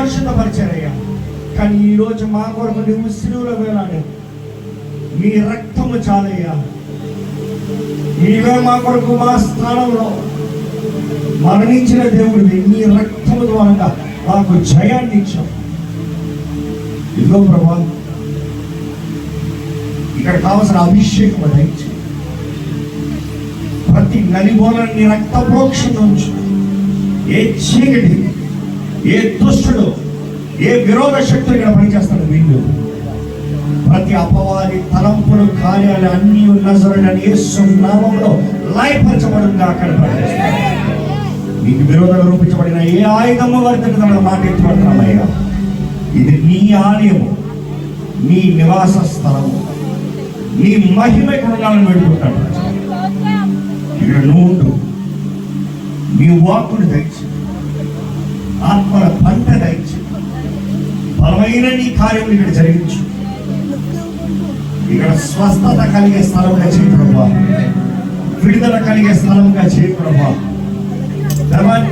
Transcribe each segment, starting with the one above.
పరిశుద్ధపరిచారయ్యా. కానీ ఈరోజు మా కొరకు నువ్వు సిలువలో వేలాడు. నీ రక్తము చాలయ్యా. నీవే మా కొరకు మా స్థానంలో మరణించిన దేవుడివి. నీ రక్తము ద్వారా మాకు జయాన్ని ఇచ్చావు. ఇదిగో ప్రభా, ఇక్కడ కావలసిన అభిషేకం దయచి ప్రతి నలిబోలని నీ రక్త ప్రోక్షణ ఉంచు. ఏ చీకటి, ఏ దుష్టుడు, ఏ విరోధ శక్తులు ఇక్కడ పనిచేస్తాడు వీళ్ళు. ప్రతి అపవాది తలంపులు, కార్యాలు అన్ని నజరుడైన యేసు నామములో లయపరచబడుగా అక్కడ పనిచేస్తాడు. నీకు విరోధంగా రూపించబడిన ఏ ఆయుధము వరకు మనం మాట ఎత్తుపడుతున్నామయ్యా. ఇది నీ ఆలయము, నీ నివాస స్థలము, నీ మహిమ ఇక్కడ ఉండాలని పెట్టుకుంటాడు. ఇక్కడ నువ్వు ఉండు. నీ వాక్కును దయచి, ఆత్మల పంట దయచి, బలమైన నీ కార్యం ఇక్కడ జరిగించు. ఇక్కడ స్వస్థత కలిగే స్థలంగా చేయి ప్రభా. విడుదల కలిగే స్థలంగా చేయి ప్రభా.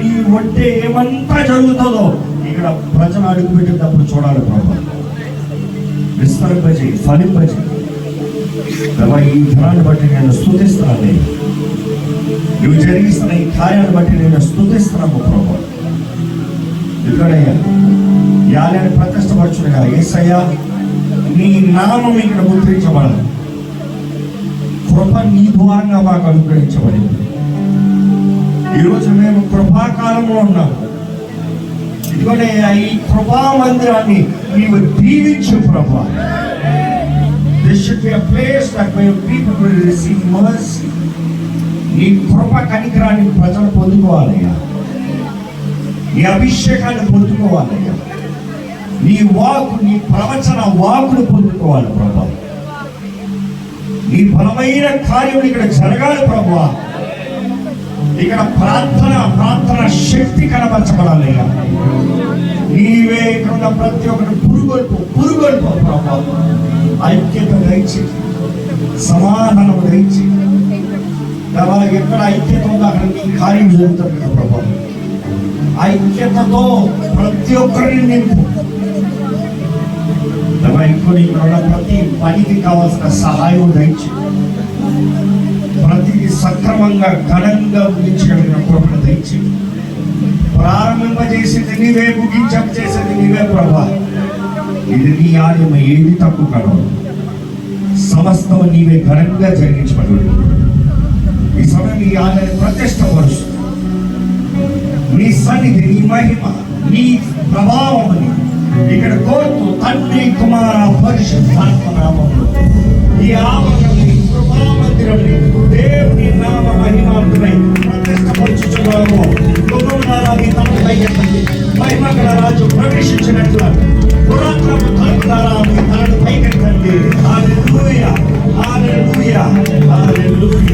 నీ ఒంటే ఏమంతా జరుగుతుందో ఇక్కడ ప్రజలు అడుగుపెట్టేటప్పుడు చూడాలి ప్రభా. విస్తరింపజేయి, ఫలింపజేయి. ఈ ధనాన్ని బట్టి నేను స్తుతిస్తున్నాను. నువ్వు జరిగిస్తున్న ఈ కార్యాన్ని బట్టి నేను స్తుతిస్తున్నాము ప్రభా. ఇక్కడయ్యా ఈ ఆలయాన్ని ప్రతిష్టపరచుగా యేసయ్యా, నీ నామం ఇక్కడ ముద్రించబడాలి. కృప నీ ద్వారంగా మాకు అనుగ్రహించబడింది. ఈరోజు మేము కృపాకాలంలో ఉన్నాము. ఇదిగోనే ఈ కృపా మందిరాన్ని నీవు దీవించు ప్రభా. This should be a place that where people will receive mercy. నీ కృప కనికరాన్ని ప్రజలు పొందుకోవాలయ్యా. నీ అభిషేకాన్ని పొందుకోవాలయ్యా. నీ వాకు, నీ ప్రవచన వాకును పొందుకోవాలి ప్రభా. నీ బలమైన కార్యం ఇక్కడ జరగాలి ప్రభా. ఇక్కడ ప్రార్థన శక్తి కనబరచబడాలయ్యా. నీవే ఇక్కడ ఉన్న ప్రతి ఒక్కరు పురుగొల్పు ప్రభా. ఐక్యత దయచి, సమాధానం దయచి. ఎక్కడ ఐక్యత ఉందో అక్కడ నీ కార్యం జరుగుతుంది కదా ప్రభా. ఐక్యతతో ప్రతి ఒక్కరిని నింపు. ఇంకొని ఇక్కడ ప్రతి పనికి కావాల్సిన సహాయం దయచి, ప్రతిదీ సక్రమంగా ఘనంగా ముగించగలిగిన కృపను దయచి. ప్రారంభింపజేసేది నీవే, ముగించేసేది నీవే ప్రభా. ఇది నీ ఆలయం, ఏది తక్కువ కాదు. సమస్తం నీవే ఘనంగా జరిగించబడి ఈ సమయం ఈ ఆలయాన్ని ప్రతిష్టపరుస్తూ నీ సన్నిధి, నీ మహిమ, నీ ప్రభావముని ఇక్కడ కోరుతూ తండ్రి, కుమార, పరిశుద్ధాత్మ నామములో ఈ ఆలయాన్ని, కృపా మందిరాన్ని దేవుని నామ మహిమార్థమై ప్రతిష్టపరచుచున్నాము. మహిమ గల రాజు ప్రవేశించినట్ల పురాతనపు తలుపు ద్వారా మీ తలను పైకెత్తండి. హల్లెలూయా, హల్లెలూయా, హల్లెలూయా.